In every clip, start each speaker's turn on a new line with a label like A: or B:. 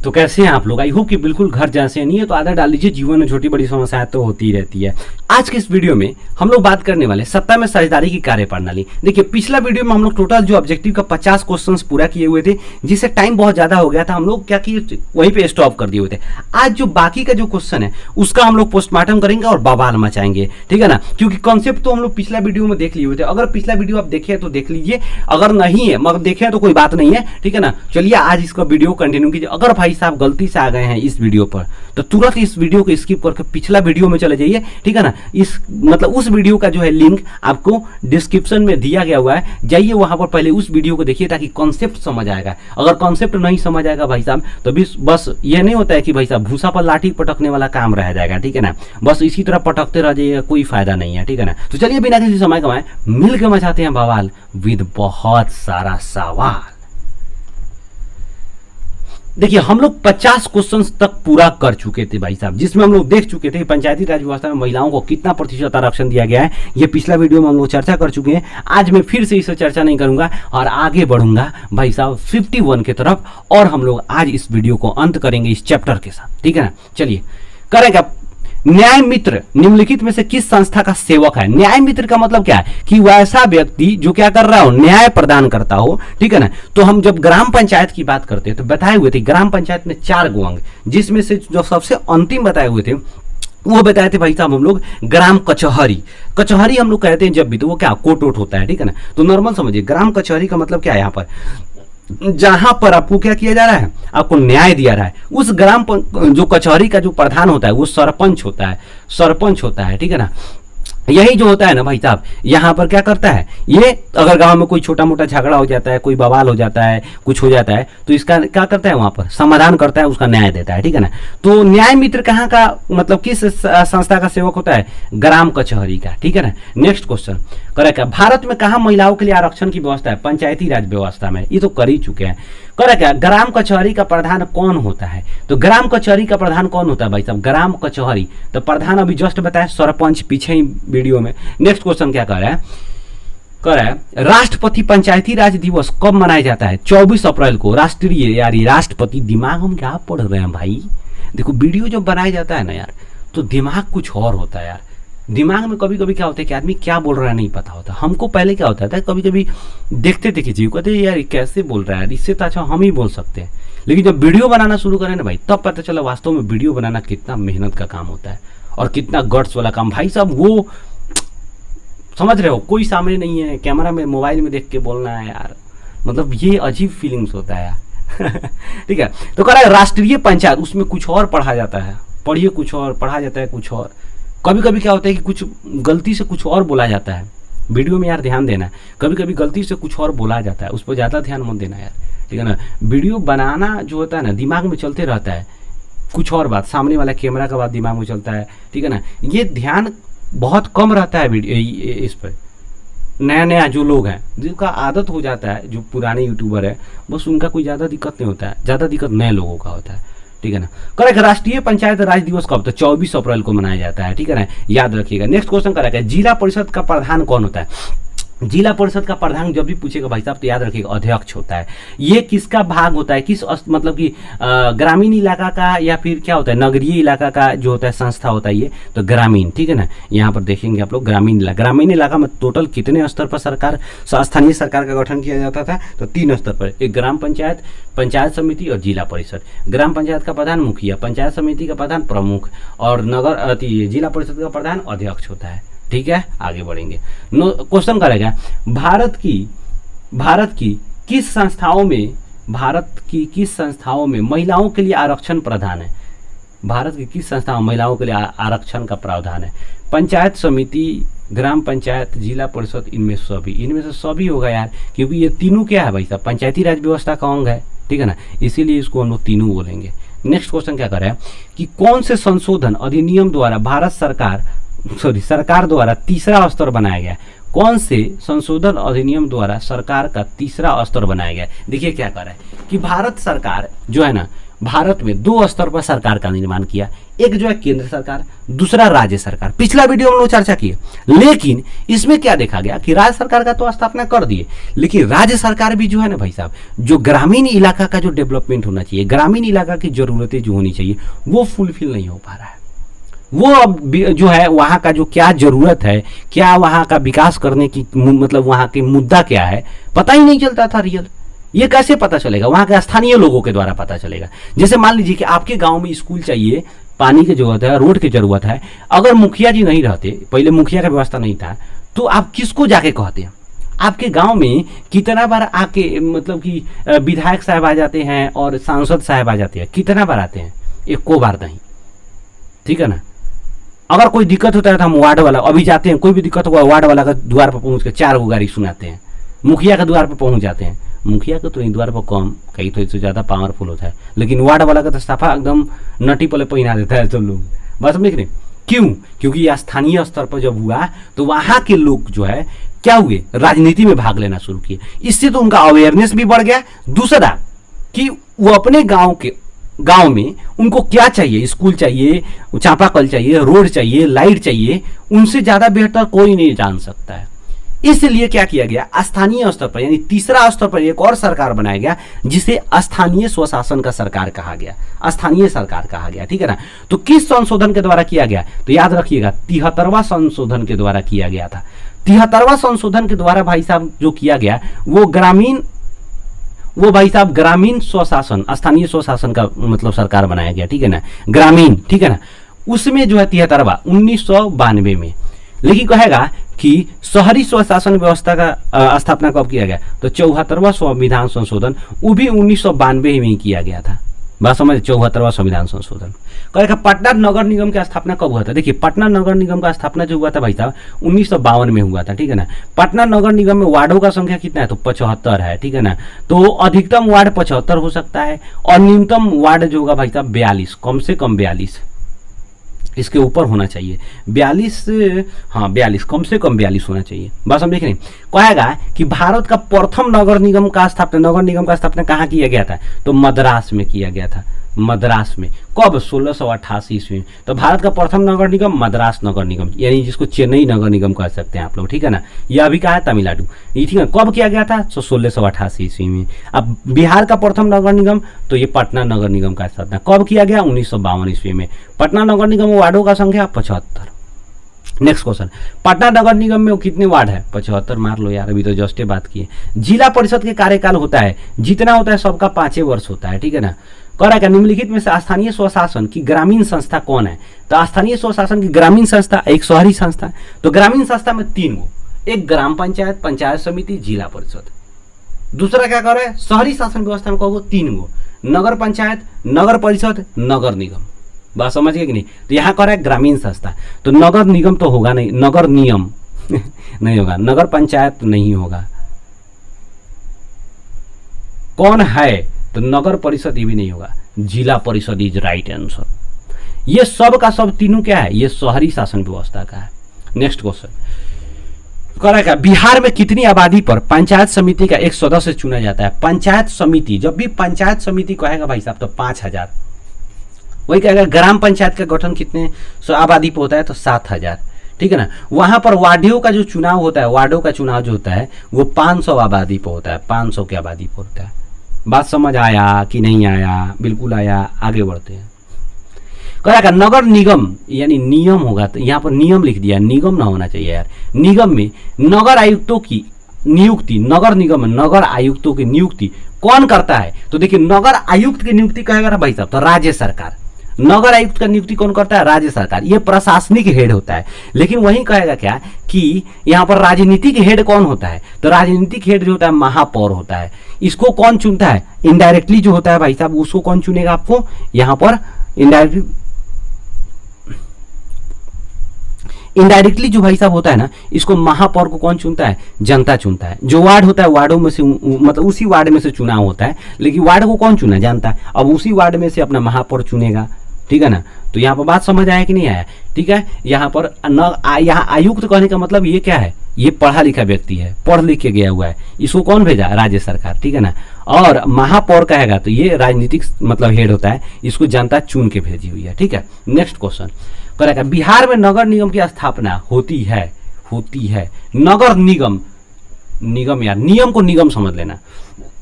A: तो कैसे हैं आप लोग? आई होप कि बिल्कुल घर जैसे नहीं है। तो आदत डाल लीजिए, जीवन में छोटी बड़ी समस्याएं तो होती ही रहती है। आज के इस वीडियो में हम लोग बात करने वाले सत्ता में साझेदारी की कार्यप्रणाली। देखिए, पिछला वीडियो में हम लोग टोटल जो ऑब्जेक्टिव का 50 क्वेश्चंस पूरा किए हुए थे, जिससे टाइम बहुत ज्यादा हो गया था। हम लोग क्या किए, वहीं पे स्टॉप कर दिए हुए थे। आज जो बाकी का जो क्वेश्चन है उसका हम लोग पोस्टमार्टम करेंगे और बवाल मचाएंगे, ठीक है ना। क्योंकि कॉन्सेप्ट तो हम लोग पिछला वीडियो में देख लिए हुए थे। अगर पिछला वीडियो आप देखे तो देख लीजिए, अगर नहीं है मगर देखे तो कोई बात नहीं है, ठीक है ना। चलिए आज इसका वीडियो कंटिन्यू कीजिए। अगर भाई साहब गलती से आ गए हैं इस वीडियो पर तो तुरंत इस वीडियो को स्किप करके पिछला वीडियो में चले जाइए, ठीक है ना। इस मतलब उस वीडियो का जो है लिंक आपको डिस्क्रिप्शन में दिया गया हुआ है, जाइए वहां पर पहले उस वीडियो को देखिए ताकि कॉन्सेप्ट समझ आएगा। अगर कॉन्सेप्ट नहीं समझ आएगा भाई साहब तो बस ये नहीं होता है कि भाई साहब भूसा पर लाठी पटकने वाला काम रह जाएगा, ठीक है ना। बस इसी तरह पटकते रह जाइएगा, कोई फायदा नहीं है, ठीक है ना। तो चलिए बिना किसी समय कमाए मिलकर मचाते हैं बवाल विद बहुत सारा सवाल। देखिए, हम लोग 50 क्वेश्चंस तक पूरा कर चुके थे भाई साहब, जिसमें हम लोग देख चुके थे पंचायती राज व्यवस्था में महिलाओं को कितना प्रतिशत आरक्षण दिया गया है। ये पिछला वीडियो में हम लोग चर्चा कर चुके हैं। आज मैं फिर से इसे चर्चा नहीं करूंगा और आगे बढ़ूंगा भाई साहब 51 की तरफ, और हम लोग आज इस वीडियो को अंत करेंगे इस चैप्टर के साथ, ठीक है ना। चलिए करेंगे। न्याय मित्र निम्नलिखित में से किस संस्था का सेवक है? न्याय मित्र का मतलब क्या है कि वैसा व्यक्ति जो क्या कर रहा हो, न्याय प्रदान करता हो, ठीक है ना। तो हम जब ग्राम पंचायत की बात करते हैं तो बताए हुए थे ग्राम पंचायत में 4 गो अंग, जिसमें से जो सबसे अंतिम बताए हुए थे वो बताए थे भाई साहब हम लोग ग्राम कचहरी। कचहरी हम लोग कहते हैं जब भी, तो वो क्या कोर्ट वोट होता है, ठीक है ना। तो नॉर्मल समझिए, ग्राम कचहरी का मतलब क्या है, यहाँ पर जहां पर आपको क्या किया जा रहा है, आपको न्याय दिया रहा है। उस जो कचहरी का जो प्रधान होता है वो सरपंच होता है, ठीक है ना। यही जो होता है ना भाई साहब, यहाँ पर क्या करता है, ये अगर गांव में कोई छोटा मोटा झगड़ा हो जाता है, कोई बवाल हो जाता है, कुछ हो जाता है, तो इसका क्या करता है, वहां पर समाधान करता है, उसका न्याय देता है, ठीक है ना। तो न्याय मित्र कहाँ का मतलब किस संस्था का सेवक होता है? ग्राम कचहरी का, ठीक है ना। नेक्स्ट क्वेश्चन करेक्ट है। भारत में कहाँ महिलाओं के लिए आरक्षण की व्यवस्था है? पंचायती राज व्यवस्था में। ये तो कर ही चुके हैं। करेक्ट है। ग्राम कचहरी का प्रधान कौन होता है? तो ग्राम कचहरी का प्रधान कौन होता है भाई साहब? ग्राम कचहरी तो प्रधान अभी जस्ट बताया सरपंच, पीछे ही वीडियो में। नेक्स्ट क्वेश्चन क्या कर रहा है, राष्ट्रपति पंचायती राज दिवस कब मनाया जाता है? 24 अप्रैल को। राष्ट्रीय यार, ये राष्ट्रपति, दिमाग हम क्या पढ़ रहे हैं भाई। देखो वीडियो जब बनाया जाता है ना यार, तो दिमाग कुछ और होता है यार। दिमाग में कभी कभी क्या होता है कि आदमी क्या बोल रहा है नहीं पता होता। हमको पहले क्या होता था, कभी कभी देखते थे किसी को, कहते यार कैसे बोल रहा है, इससे तो अच्छा हम ही बोल सकते हैं। लेकिन जब वीडियो बनाना शुरू करें ना भाई, तब पता चला वास्तव में वीडियो बनाना कितना मेहनत का काम होता है और कितना गट्स वाला काम। भाई साहब वो समझ रहे हो, कोई सामने नहीं है, कैमरा में मोबाइल में देख के बोलना है यार, मतलब ये अजीब फीलिंग्स होता है यार। ठीक है। तो कह रहा है राष्ट्रीय पंचायत, उसमें कुछ और पढ़ा जाता है, पढ़िए कुछ और, पढ़ा जाता है कुछ और। कभी कभी क्या होता है कि कुछ गलती से कुछ और बोला जाता है वीडियो में, यार ध्यान देना। कभी कभी गलती से कुछ और बोला जाता है, उस पर ज़्यादा ध्यान मत देना यार, ठीक है ना। वीडियो बनाना जो होता है ना, दिमाग में चलते रहता है कुछ और बात, सामने वाला कैमरा का बात दिमाग में चलता है, ठीक है ना। ये ध्यान बहुत कम रहता है वीडियो इस पर। नया जो लोग हैं जिनका आदत हो जाता है, जो पुराने यूट्यूबर है, बस उनका कोई ज़्यादा दिक्कत नहीं होता है, ज़्यादा दिक्कत नए लोगों का होता है, ठीक है ना। करेक्ट। राष्ट्रीय पंचायत राज दिवस कब? तो 24 अप्रैल को मनाया जाता है, ठीक है ना, याद रखिएगा। नेक्स्ट क्वेश्चन करेक्ट है। जिला परिषद का प्रधान कौन होता है? जिला परिषद का प्रधान जब भी पूछेगा भाई साहब तो याद रखिएगा अध्यक्ष होता है। ये किसका भाग होता है, किस मतलब कि ग्रामीण इलाका का या फिर क्या होता है, नगरीय इलाका का जो होता है संस्था होता है ये, तो ग्रामीण, ठीक है ना। यहाँ पर देखेंगे आप लोग ग्रामीण इलाका में टोटल कितने स्तर पर सरकार, स्थानीय सरकार का गठन किया जाता था? तो 3 स्तर पर, एक ग्राम पंचायत, पंचायत समिति और जिला परिषद। ग्राम पंचायत का प्रधान मुखिया, पंचायत समिति का प्रधान प्रमुख और जिला परिषद का प्रधान अध्यक्ष होता है, ठीक है। आगे बढ़ेंगे। क्वेश्चन करेगा भारत की किस संस्थाओं में महिलाओं के लिए आरक्षण प्रावधान है? भारत की किस संस्थाओं में महिलाओं के लिए आरक्षण का प्रावधान है? पंचायत समिति, ग्राम पंचायत, जिला परिषद, इनमें से सभी होगा यार, क्योंकि ये तीनों क्या है भाई साहब, पंचायती राज व्यवस्था का अंग है, ठीक है ना, इसीलिए इसको हम लोग तीनों बोलेंगे। नेक्स्ट क्वेश्चन क्या कर रहा है कि कौन से संशोधन अधिनियम द्वारा भारत सरकार द्वारा तीसरा स्तर बनाया गया? कौन से संशोधन अधिनियम द्वारा सरकार का तीसरा स्तर बनाया गया? देखिए क्या कर रहा है कि भारत सरकार जो है ना, भारत में दो स्तर पर सरकार का निर्माण किया, एक जो है केंद्र सरकार, दूसरा राज्य सरकार। पिछला वीडियो में हम लोग चर्चा किए, लेकिन इसमें क्या देखा गया कि राज्य सरकार का तो स्थापना कर दिए, लेकिन राज्य सरकार भी जो है ना भाई साहब, जो ग्रामीण इलाका का जो डेवलपमेंट होना चाहिए, ग्रामीण इलाका की जरूरतें जो होनी चाहिए, वो फुलफिल नहीं हो पा रहा है। वो अब जो है वहाँ का जो क्या जरूरत है, क्या वहाँ का विकास करने की मतलब वहाँ के मुद्दा क्या है, पता ही नहीं चलता था रियल। ये कैसे पता चलेगा? वहाँ के स्थानीय लोगों के द्वारा पता चलेगा। जैसे मान लीजिए कि आपके गांव में स्कूल चाहिए, पानी की जरूरत है, रोड की जरूरत है, अगर मुखिया जी नहीं रहते, पहले मुखिया का व्यवस्था नहीं था, तो आप किसको जाके कहते हैं? आपके गांव में कितना बार आके मतलब कि विधायक साहब आ जाते हैं और सांसद साहब आ जाते हैं, कितना बार आते हैं? एक को बार नहीं, ठीक है ना। अगर कोई दिक्कत होता है तो हम वार्ड वाला अभी जाते हैं, कोई भी दिक्कत हुआ वार्ड वाला का द्वार पर पहुंच कर 4 गो गाड़ी सुनाते हैं, मुखिया के द्वार पर पहुंच जाते हैं। मुखिया का तो इन द्वार पर कम, कहीं तो इससे ज़्यादा पावरफुल होता है, लेकिन वार्ड वाला का तो सफा एकदम नटी पले पहना देता है। तो लोग बस समझ रहे क्यों? क्योंकि स्थानीय स्तर पर जब हुआ तो वहाँ के लोग जो है क्या हुए, राजनीति में भाग लेना शुरू किए। इससे तो उनका अवेयरनेस भी बढ़ गया। दूसरा कि वो अपने गांव में उनको क्या चाहिए, स्कूल चाहिए, चापाकल चाहिए, रोड चाहिए, लाइट चाहिए, उनसे ज़्यादा बेहतर कोई नहीं जान सकता है। इसलिए क्या किया गया, स्थानीय स्तर पर यानी तीसरा स्तर पर एक और सरकार बनाया गया, जिसे स्थानीय स्वशासन का सरकार कहा गया, स्थानीय सरकार कहा गया, ठीक है ना। तो किस संशोधन के द्वारा किया गया? तो याद रखिएगा 73वां संशोधन के द्वारा किया गया था। 73वां संशोधन के द्वारा भाई साहब जो किया गया वो भाई साहब ग्रामीण स्वशासन, स्थानीय स्वशासन का मतलब सरकार बनाया गया, ठीक है ना, ग्रामीण, ठीक है ना। उसमें जो है 73वां 1992 में, लेकिन कहेगा कि शहरी स्वशासन व्यवस्था का स्थापना कब किया गया? तो 74वां संविधान संशोधन, वो भी 1992 में ही किया गया था। बात समझ, 74वां संविधान संशोधन। कहेगा पटना नगर निगम की स्थापना कब हुआ था? देखिए पटना नगर निगम का स्थापना जो हुआ था भाई साहब 1952 में हुआ था, ठीक है ना। पटना नगर निगम में वार्डों का संख्या कितना है? तो 75 है, ठीक है ना। तो अधिकतम वार्ड 75 हो सकता है और न्यूनतम वार्ड जो होगा भाई साहब 42, कम से कम 42, इसके ऊपर होना चाहिए 42, हाँ 42, कम से कम 42 होना चाहिए। बस हम देख रहे हैं। कहेगा कि भारत का प्रथम नगर निगम का स्थापना कहाँ किया गया था? तो मद्रास में किया गया था, मद्रास में। कब? 1688 ईस्वी में। तो भारत का प्रथम नगर निगम मद्रास नगर निगम, यानी जिसको चेन्नई नगर निगम कह सकते हैं आप लोग, ठीक है ना। यह अभी कहा है तमिलनाडु, ठीक है। कब किया गया था? तो 1688 ईस्वी में। अब बिहार का प्रथम नगर निगम, तो ये पटना नगर निगम का स्थापना कब किया गया? 1952 ईस्वी में। पटना नगर निगम में वार्डों का संख्या 75। नेक्स्ट क्वेश्चन, पटना नगर निगम में कितने वार्ड है? 75 मार लो यार, अभी तो जस्ट बात की है। जिला परिषद के कार्यकाल होता है जितना होता है सबका 5 वर्ष होता है, ठीक है ना। कह रहा है निम्नलिखित में से स्थानीय स्वशासन की ग्रामीण संस्था कौन है? तो स्थानीय स्वशासन की ग्रामीण संस्था एक शहरी संस्था। तो ग्रामीण संस्था में 3 गो, एक ग्राम पंचायत, पंचायत समिति, जिला परिषद। दूसरा क्या कर रहा है? शहरी शासन व्यवस्था में कहोगे 3 गो, नगर पंचायत, नगर परिषद, नगर निगम। बात समझ गए कि नहीं? तो यहाँ कर रहा है ग्रामीण संस्था, तो नगर निगम तो होगा नहीं, नगर नियम नहीं होगा, नगर पंचायत नहीं होगा। कौन है? तो नगर परिषद ये भी नहीं होगा, जिला परिषद इज राइट आंसर। ये सब का सब तीनों क्या है? ये शहरी शासन व्यवस्था का है। नेक्स्ट क्वेश्चन करेगा, बिहार में कितनी आबादी पर पंचायत समिति का एक सदस्य चुना जाता है? पंचायत समिति, जब भी पंचायत समिति कहेगा भाई साहब तो 5000। वही कहेगा ग्राम पंचायत का गठन कितने आबादी पर होता है? तो 7000, ठीक है ना। वहां पर वार्डों का जो चुनाव होता है, वार्डों का चुनाव जो होता है वो 500 आबादी पर होता है, 500 की आबादी पर होता है। बात समझ आया कि नहीं आया? बिल्कुल आया। आगे बढ़ते हैं। कहेगा नगर निगम यानी नियम होगा, तो यहाँ पर नियम लिख दिया, निगम ना होना चाहिए यार। निगम में नगर आयुक्तों की नियुक्ति, नगर निगम में नगर आयुक्तों की नियुक्ति कौन करता है? तो देखिए नगर आयुक्त की नियुक्ति कहेगा ना भाई साहब तो राज्य सरकार। नगर आयुक्त का नियुक्ति कौन करता है? राज्य सरकार। ये प्रशासनिक हेड होता है। लेकिन वही कहेगा क्या कि यहाँ पर राजनीतिक हेड कौन होता है? तो राजनीतिक हेड जो होता है महापौर होता है। इसको कौन चुनता है? इनडायरेक्टली जो होता है भाई साहब, उसको कौन चुनेगा आपको? यहाँ पर इनडायरेक्टली जो भाई साहब होता है ना, इसको महापौर को कौन चुनता है? जनता चुनता है। जो वार्ड होता है वार्डों में से मतलब उसी वार्ड में से चुनाव होता है, लेकिन वार्ड को कौन चुना? जनता। अब उसी वार्ड में से अपना महापौर चुनेगा, ठीक है ना। तो यहाँ पर बात समझ आया कि नहीं आया? ठीक है। यहाँ पर यहाँ आयुक्त कहने का मतलब ये क्या है? ये पढ़ा लिखा व्यक्ति है, पढ़ लिख के गया हुआ है, इसको कौन भेजा? राज्य सरकार, ठीक है ना। और महापौर कहेगा तो ये राजनीतिक मतलब हेड होता है, इसको जनता चुन के भेजी हुई है, ठीक है। नेक्स्ट क्वेश्चन करेगा, बिहार में नगर निगम की स्थापना होती है नगर निगम, निगम यार नियम को निगम समझ लेना,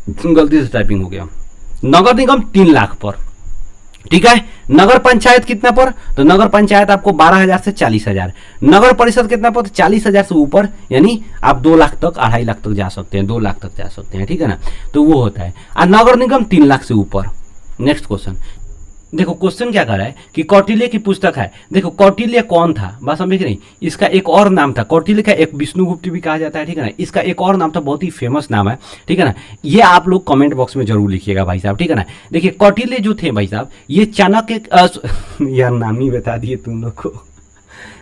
A: गलती से टाइपिंग हो गया। नगर निगम 3 लाख पर, ठीक है। नगर पंचायत कितना पर? तो नगर पंचायत आपको 12,000 से 40,000। नगर परिषद कितना पर? 40,000 से ऊपर, यानी आप 2 लाख तक, 2.5 लाख तक जा सकते हैं, 2 लाख तक जा सकते हैं, ठीक है ना। तो वो होता है। और नगर निगम 3 लाख से ऊपर। नेक्स्ट क्वेश्चन देखो, क्वेश्चन क्या कर रहा है कि कौटिल्य की पुस्तक है। देखो कौटिल्य कौन था, बात समझ नहीं, इसका एक और नाम था, कौटिल्य का एक विष्णुगुप्त भी कहा जाता है, ठीक है ना। इसका एक और नाम था, बहुत ही फेमस नाम है, ठीक है ना। ये आप लोग कमेंट बॉक्स में जरूर लिखिएगा भाई साहब, ठीक है ना। देखिए कौटिल्य जो थे भाई साहब, ये चाणक्य यार नाम ही बता दिए तुम लोग को।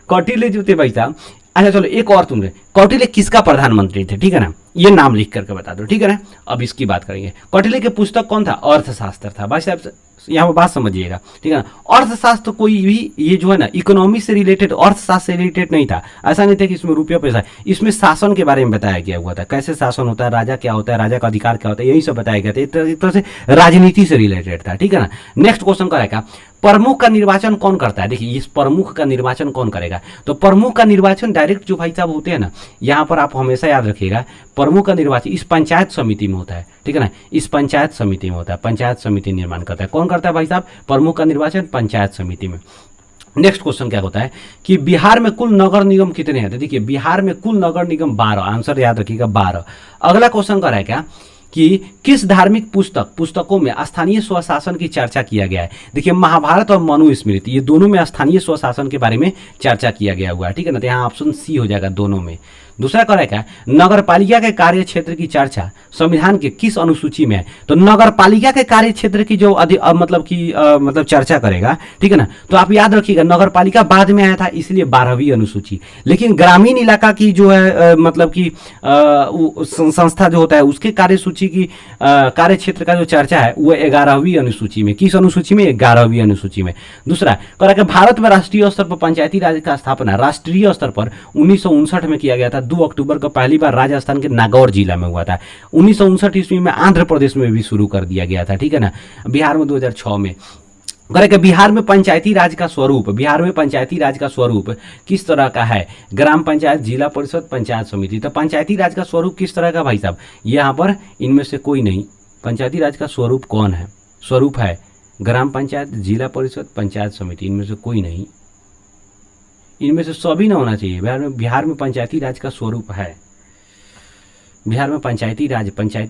A: कौटिल्य जो थे भाई साहब, अच्छा चलो एक और तुमने, कौटिल्य किसका प्रधानमंत्री थे, ठीक है ना, ये नाम लिख करके बता दो, ठीक है ना। अब इसकी बात करेंगे। कौटिल्य की पुस्तक कौन था? अर्थशास्त्र था भाई साहब, यहाँ पर बात समझिएगा, ठीक है ना। अर्थशास्त्र कोई भी ये जो है ना इकोनॉमी से रिलेटेड, अर्थशास्त्र से रिलेटेड नहीं था। ऐसा नहीं था कि इसमें रुपया पैसा, इसमें शासन के बारे में बताया गया हुआ था, कैसे शासन होता है, राजा क्या होता है, राजा का अधिकार क्या होता है, यही सब बताया गया था। एक तरह से राजनीति से रिलेटेड था, ठीक है ना। नेक्स्ट क्वेश्चन करेगा, प्रमुख का निर्वाचन कौन करता है? देखिए इस प्रमुख का निर्वाचन कौन करेगा? तो प्रमुख का निर्वाचन डायरेक्ट जो भाई साहब होते हैं ना, यहाँ पर आप हमेशा याद रखिएगा, प्रमुख का निर्वाचन इस पंचायत समिति में होता है, ठीक है ना। इस पंचायत समिति में होता है, पंचायत समिति निर्माण करता है। कौन करता है भाई साहब? प्रमुख का निर्वाचन पंचायत समिति में। नेक्स्ट क्वेश्चन क्या होता है कि बिहार में कुल नगर निगम कितने हैं? तो देखिए बिहार में कुल नगर निगम 12, आंसर याद रखिएगा 12। अगला क्वेश्चन का है क्या कि किस धार्मिक पुस्तकों में स्थानीय स्वशासन की चर्चा किया गया है? देखिए महाभारत और मनुस्मृति, ये दोनों में स्थानीय स्वशासन के बारे में चर्चा किया गया हुआ है, ठीक है ना। तो यहाँ ऑप्शन सी हो जाएगा दोनों में। दूसरा करेक्ट है, नगर पालिका के कार्य क्षेत्र की चर्चा संविधान के किस अनुसूची में है? तो नगर पालिका के कार्य क्षेत्र की जो मतलब चर्चा करेगा, ठीक है ना। तो आप याद रखिएगा नगर पालिका बाद में आया था, इसलिए 12वीं अनुसूची। लेकिन ग्रामीण इलाका की जो है संस्था जो होता है उसके कार्य सूची की कार्य क्षेत्र का जो चर्चा है वो 11वीं अनुसूची में। किस अनुसूची में? 11वीं अनुसूची में। दूसरा करेक्ट, भारत में राष्ट्रीय स्तर पर पंचायती राज का स्थापना राष्ट्रीय स्तर पर 1959 में किया गया था। 2 अक्टूबर को पहली बार राजस्थान के नागौर जिला में हुआ था। 1959 ईस्वी में आंध्र प्रदेश में भी शुरू कर दिया गया था, ठीक है ना। बिहार में 2006 में। करेक्ट, बिहार में पंचायती राज का स्वरूप, बिहार में पंचायती राज का स्वरूप किस तरह का है? ग्राम पंचायत, जिला परिषद, पंचायत समिति। तो पंचायती राज का स्वरूप किस तरह का भाई साहब? यहाँ पर इनमें से कोई नहीं। पंचायती राज का स्वरूप कौन है? स्वरूप है ग्राम पंचायत, जिला परिषद, पंचायत समिति, इनमें से कोई नहीं, इनमें से सभी ना होना चाहिए। बिहार में पंचायती राज का स्वरूप है, बिहार में पंचायती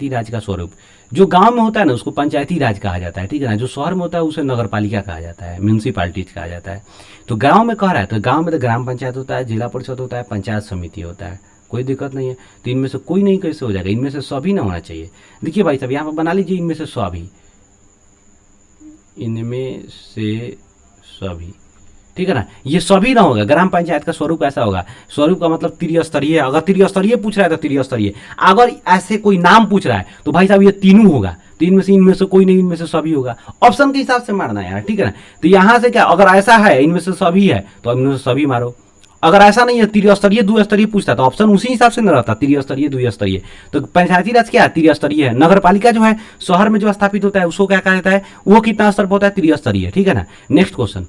A: राज का स्वरूप। जो गांव में होता है ना उसको पंचायती राज कहा जाता है, ठीक है ना। जो शहर में होता है उसे नगर पालिका कहा जाता है, म्यूनसिपालिटीज कहा जाता है। तो गांव में कह रहा है तो गांव में तो ग्राम पंचायत होता है, जिला परिषद होता है, पंचायत समिति होता है, कोई दिक्कत नहीं है। तो इनमें से कोई नहीं कैसे हो जाएगा? इनमें से सभी ना होना चाहिए। देखिए भाई साहब यहाँ पर बना लीजिए इनमें से सभी, इनमें से सभी, ठीक है ना। ये सभी ना होगा। ग्राम पंचायत का स्वरूप ऐसा होगा, स्वरूप का मतलब त्रिस्तरीय। अगर त्रिस्तरीय पूछ रहा है तो त्रिस्तरीय, अगर ऐसे कोई नाम पूछ रहा है तो भाई साहब ये तीनों होगा। तो इनमें से कोई नहीं, इनमें से सभी होगा। ऑप्शन के हिसाब से मारना है यार, ठीक है ना। तो यहां से क्या, अगर ऐसा है इनमें से सभी है तो इनमें से सभी मारो। अगर ऐसा नहीं है, त्रिस्तरीय द्विस्तरीय पूछता तो ऑप्शन उसी हिसाब से न रहता, त्रिस्तरीय द्विस्तरीय। तो पंचायती राज क्या है? त्रिस्तरीय है। नगर पालिका जो है शहर में जो स्थापित होता है उसको क्या कहा जाता है? वो कितना स्तर पर होता है? त्रिस्तरीय, ठीक है ना। नेक्स्ट क्वेश्चन,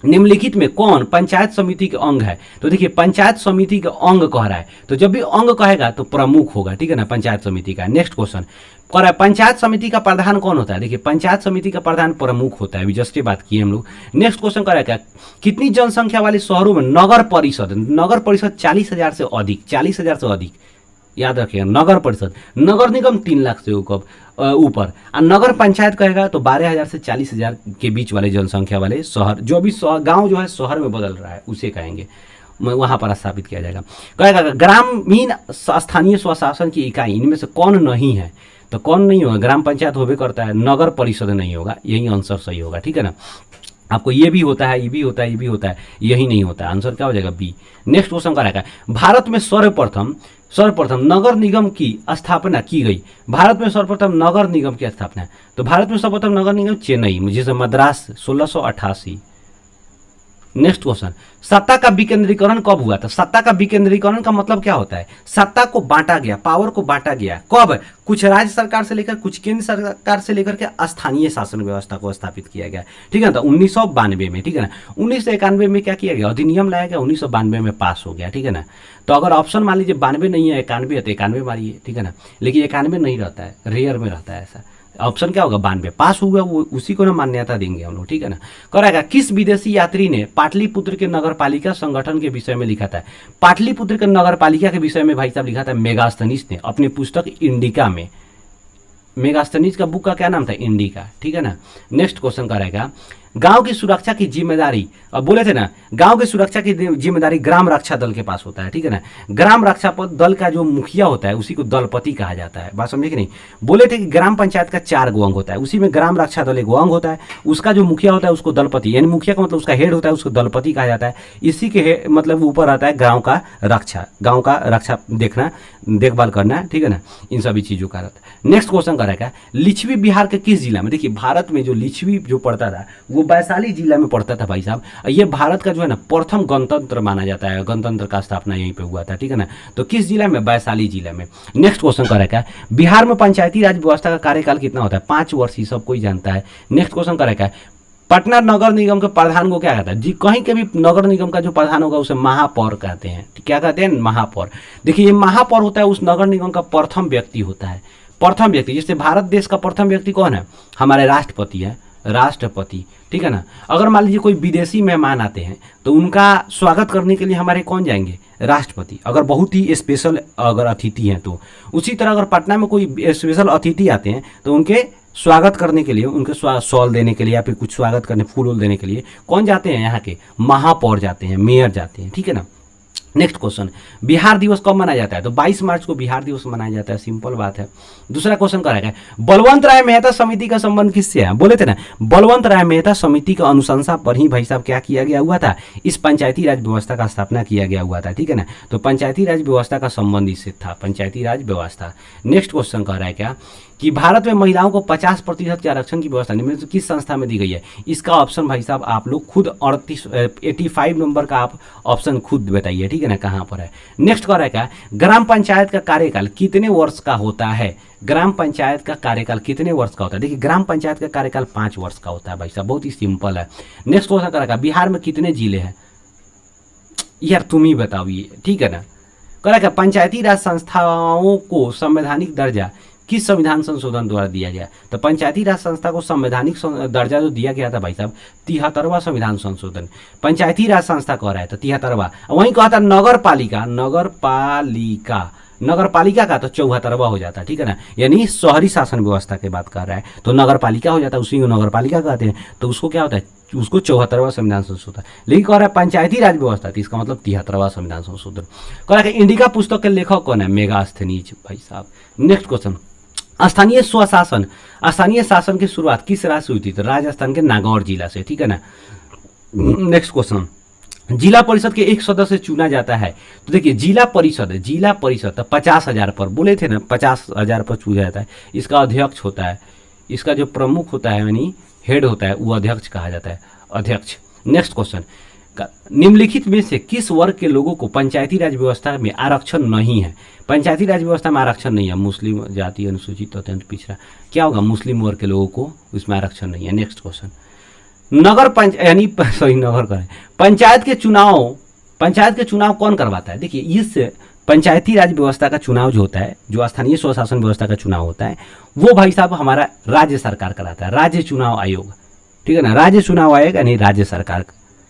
A: निम्नलिखित में कौन पंचायत समिति के अंग है? तो देखिए पंचायत समिति का अंग कह रहा है, तो जब भी अंग कहेगा तो प्रमुख होगा, ठीक है ना, पंचायत समिति का। नेक्स्ट क्वेश्चन कह रहा है पंचायत समिति का प्रधान कौन होता है? देखिए पंचायत समिति का प्रधान प्रमुख होता है, अभी जस्ट बात की हम लोग। नेक्स्ट क्वेश्चन कह रहा है क्या, कितनी जनसंख्या वाले शहरों में नगर परिषद 40,000 से अधिक, 40,000 से अधिक, याद रखिएगा। नगर परिषद, नगर निगम 3 लाख से ऊपर, और नगर पंचायत कहेगा तो 12,000 से 40,000 के बीच वाले जनसंख्या वाले शहर, जो भी गांव जो है शहर में बदल रहा है उसे कहेंगे, वहां पर स्थापित किया जाएगा। कहेगा ग्रामीण स्थानीय स्वशासन की इकाई इनमें से कौन नहीं है? तो कौन नहीं होगा? ग्राम पंचायत होबे करता है, नगर परिषद नहीं होगा, यही आंसर सही होगा, ठीक है ना। आपको ये भी होता है, ये भी होता है, ये भी होता है, यही नहीं होता है। आंसर क्या हो जाएगा? बी। नेक्स्ट क्वेश्चन का रहेगा, भारत में सर्वप्रथम नगर निगम की स्थापना की गई। भारत में सर्वप्रथम नगर निगम की स्थापना, तो भारत में सर्वप्रथम नगर निगम चेन्नई, जिसे मद्रास 1688, नेक्स्ट क्वेश्चन, सत्ता का विकेंद्रीकरण कब हुआ था? सत्ता का विकेंद्रीकरण का मतलब क्या होता है? सत्ता को बांटा गया, पावर को बांटा गया। कब? कुछ राज्य सरकार से लेकर कुछ केंद्र सरकार से लेकर के स्थानीय शासन व्यवस्था को स्थापित किया गया, ठीक है ना। तो 1992 में, ठीक है ना। 1991 में क्या किया गया? अधिनियम लाया गया, 1992 में पास हो गया, ठीक है ना। तो अगर ऑप्शन मान लीजिए 92 नहीं है, 91 है, तो 91 मारिए, ठीक है ना। लेकिन 91 नहीं रहता है, रेयर में रहता है ऐसा। ऑप्शन क्या होगा? 92 पास हुआ, वो उसी को ना मान्यता देंगे हम लोग, ठीक है ना। करेगा, किस विदेशी यात्री ने पाटलिपुत्र के नगरपालिका संगठन के विषय में लिखा था? पाटलिपुत्र के नगरपालिका के विषय में भाई साहब लिखा था मेगास्थनीज ने अपनी पुस्तक इंडिका में। मेगास्थनीज का बुक का क्या नाम था? इंडिका, ठीक है ना। नेक्स्ट क्वेश्चन करेगा, गांव की सुरक्षा की जिम्मेदारी, अब बोले थे ना गांव की सुरक्षा की जिम्मेदारी ग्राम रक्षा दल के पास होता है, ठीक है ना। ग्राम रक्षा दल का जो मुखिया होता है उसी को दलपति कहा जाता है। बात समझे कि नहीं? बोले थे कि ग्राम पंचायत का 4 अंग होता है, उसी में ग्राम रक्षा दल एक अंग होता है, उसका जो मुखिया होता है उसको दलपति, यानी मुखिया का मतलब उसका हेड होता है, उसको दलपति कहा जाता है। इसी के मतलब ऊपर आता है गाँव का रक्षा देखना, देखभाल करना, ठीक है ना, इन सभी चीजों का रहता है। नेक्स्ट क्वेश्चन करेगा, लिच्छवी बिहार के किस जिला में? देखिए भारत में जो लिच्छवी जो पड़ता था वो वैशाली जिला में पड़ता था भाई साहब। ये भारत का जो है ना प्रथम गणतंत्र माना जाता है, गणतंत्र का स्थापना यहीं पे हुआ था, ठीक है ना। तो किस जिला में? वैशाली जिला में। नेक्स्ट क्वेश्चन करेगा, बिहार में पंचायती राज व्यवस्था का कार्यकाल कितना होता है? 5 वर्ष, ही सब कोई जानता है। नेक्स्ट क्वेश्चन करेगा, पटना नगर निगम के प्रधान को क्या कहता है? जी कहीं के भी नगर निगम का जो प्रधान होगा उसे महापौर कहते हैं। क्या कहते हैं? महापौर। देखिए ये महापौर होता है उस नगर निगम का प्रथम व्यक्ति होता है, प्रथम व्यक्ति। जैसे भारत देश का प्रथम व्यक्ति कौन है? हमारे राष्ट्रपति है, राष्ट्रपति, ठीक है ना। अगर मान लीजिए कोई विदेशी मेहमान आते हैं तो उनका स्वागत करने के लिए हमारे कौन जाएंगे? राष्ट्रपति, अगर बहुत ही स्पेशल अगर अतिथि हैं तो। उसी तरह अगर पटना में कोई स्पेशल अतिथि आते हैं तो उनके स्वागत करने के लिए, उनके शॉल देने के लिए या फिर कुछ स्वागत करने, फूल वूल देने के लिए कौन जाते हैं? यहाँ के महापौर जाते हैं, मेयर जाते हैं, ठीक है ना। नेक्स्ट क्वेश्चन, बिहार दिवस कब मनाया जाता है? तो 22 मार्च को बिहार दिवस मनाया जाता है, सिंपल बात है। दूसरा क्वेश्चन करेगा, बलवंत राय मेहता समिति का संबंध किससे है? बोले थे ना बलवंत राय मेहता समिति का अनुशंसा पर ही भाई साहब क्या किया गया हुआ था? इस पंचायती राज व्यवस्था का स्थापना किया गया हुआ था, ठीक है ना। तो पंचायती राज व्यवस्था का संबंध इससे था, पंचायती राज व्यवस्था। नेक्स्ट क्वेश्चन कह रहा है क्या कि भारत में महिलाओं को 50% के आरक्षण की व्यवस्था निम्न किस संस्था में दी गई है? इसका ऑप्शन भाई साहब आप लोग खुद 85 नंबर का आप ऑप्शन खुद बताइए, ठीक है ना, कहाँ पर है। नेक्स्ट कह रहा है क्या, ग्राम पंचायत का कार्यकाल कितने वर्ष का होता है? ग्राम पंचायत का कार्यकाल कितने वर्ष का होता है? देखिए ग्राम पंचायत का कार्यकाल 5 वर्ष का होता है भाई साहब, बहुत ही सिंपल है। नेक्स्ट क्वेश्चन करेगा, बिहार में कितने जिले हैं? यार तुम ही बताओ ये, ठीक है ना। करेगा, पंचायती राज संस्थाओं को संवैधानिक दर्जा किस संविधान संशोधन द्वारा दिया गया? तो पंचायती राज संस्था को संवैधानिक दर्जा जो दिया गया था भाई साहब 73वां संविधान संशोधन। पंचायती राज संस्था कह रहा है तो 73वां, वहीं कहा था नगर पालिका, नगर पालिका का तो 74वां हो जाता है, ठीक है ना। यानी शहरी शासन व्यवस्था की बात कर रहा है तो नगर पालिका हो जाता है, उसी को नगर पालिका कहते हैं। तो उसको क्या होता है? उसको 74वां संविधान संशोधन। लेकिन कह रहा है पंचायती राज व्यवस्था थी, इसका मतलब 73वां संविधान संशोधन। कह रहा है इंडिका पुस्तक के लेखक कौन है? मेगास्थनीज भाई साहब। नेक्स्ट क्वेश्चन, स्थानीय स्वशासन, स्थानीय शासन की शुरुआत किस राज्य से हुई थी? तो राजस्थान के नागौर जिला से, ठीक है ना। नेक्स्ट क्वेश्चन, जिला परिषद के एक सदस्य चुना जाता है। तो देखिए जिला परिषद तो 50,000 पर, बोले थे ना 50,000 पर चुना जाता है। इसका अध्यक्ष होता है, इसका जो प्रमुख होता है यानी हेड होता है वो अध्यक्ष कहा जाता है, अध्यक्ष। नेक्स्ट क्वेश्चन, निम्नलिखित में से किस वर्ग के लोगों को पंचायती राज व्यवस्था में आरक्षण नहीं है? पंचायती राज व्यवस्था में आरक्षण नहीं है, मुस्लिम जाति, अनुसूचित, अत्यंत पिछड़ा। क्या होगा? मुस्लिम वर्ग के लोगों को उसमें आरक्षण नहीं है। नेक्स्ट क्वेश्चन, पंचायत के चुनाव कौन करवाता है? देखिए इस पंचायती राज व्यवस्था का चुनाव जो होता है, जो स्थानीय स्वशासन व्यवस्था का चुनाव होता है, वो भाई साहब हमारा राज्य सरकार कराता है, राज्य चुनाव आयोग, ठीक है ना। राज्य चुनाव आयोग यानी राज्य सरकार,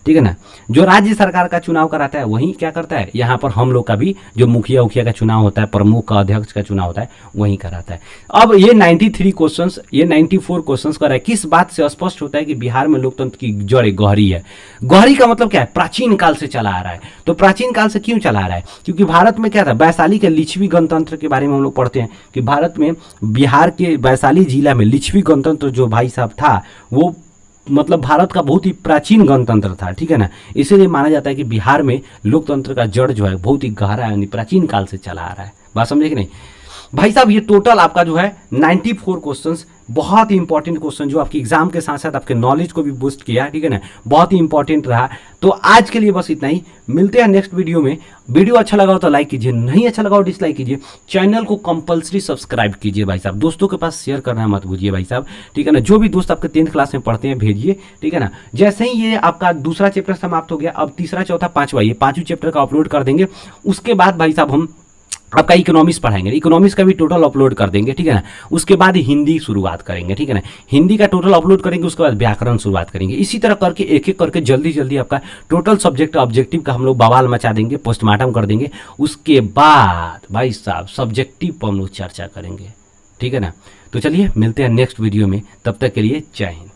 A: ठीक है ना। जो राज्य सरकार का चुनाव कराता है वही क्या करता है, यहाँ पर हम लोग का भी जो मुखिया उखिया का चुनाव होता है, प्रमुख का, अध्यक्ष का चुनाव होता है, वही कराता है। अब ये 94 क्वेश्चंस कर रहा है। किस बात से स्पष्ट होता है कि बिहार में लोकतंत्र की जड़ गहरी है? गहरी का मतलब क्या है? प्राचीन काल से चला आ रहा है। तो प्राचीन काल से क्यों चला आ रहा है? क्योंकि भारत में क्या था, वैशाली के लिच्छवी गणतंत्र के बारे में हम लोग पढ़ते हैं कि भारत में बिहार के वैशाली जिला में लिच्छवी गणतंत्र जो भाई साहब था वो मतलब भारत का बहुत ही प्राचीन गणतंत्र था, ठीक है ना। इसीलिए माना जाता है कि बिहार में लोकतंत्र का जड़ जो है बहुत ही गहरा यानी प्राचीन काल से चला आ रहा है। बात समझे कि नहीं? भाई साहब ये टोटल आपका जो है 94 क्वेश्चंस, बहुत ही इंपॉर्टेंट क्वेश्चन जो आपकी एग्जाम के साथ साथ आपके नॉलेज को भी बूस्ट किया, ठीक है ना, बहुत ही इंपॉर्टेंट रहा। तो आज के लिए बस इतना ही, मिलते हैं नेक्स्ट वीडियो में। वीडियो अच्छा लगा हो तो लाइक कीजिए, नहीं अच्छा लगा हो डिसलाइक कीजिए, चैनल को कंपलसरी सब्सक्राइब कीजिए भाई साहब, दोस्तों के पास शेयर करना मत भूलिए भाई साहब, ठीक है ना, जो भी दोस्त आपके 10th क्लास में पढ़ते हैं भेजिए, ठीक है ना। जैसे ही ये आपका दूसरा चैप्टर समाप्त हो गया, अब तीसरा चौथा पांचवा, ये पांचवी चैप्टर का अपलोड कर देंगे। उसके बाद भाई साहब हम आपका इकोनॉमिक्स पढ़ाएंगे, इकोनॉमिक्स का भी टोटल अपलोड कर देंगे, ठीक है ना। उसके बाद हिंदी शुरुआत करेंगे, ठीक है ना, हिंदी का टोटल अपलोड करेंगे, उसके बाद व्याकरण शुरुआत करेंगे। इसी तरह करके एक एक करके जल्दी जल्दी आपका टोटल सब्जेक्ट ऑब्जेक्टिव का हम लोग बवाल मचा देंगे, पोस्टमार्टम कर देंगे। उसके बाद भाई साहब सब्जेक्टिव पर हम लोग चर्चा करेंगे, ठीक है ना। तो चलिए मिलते हैं नेक्स्ट वीडियो में, तब तक के लिए जय हिंद।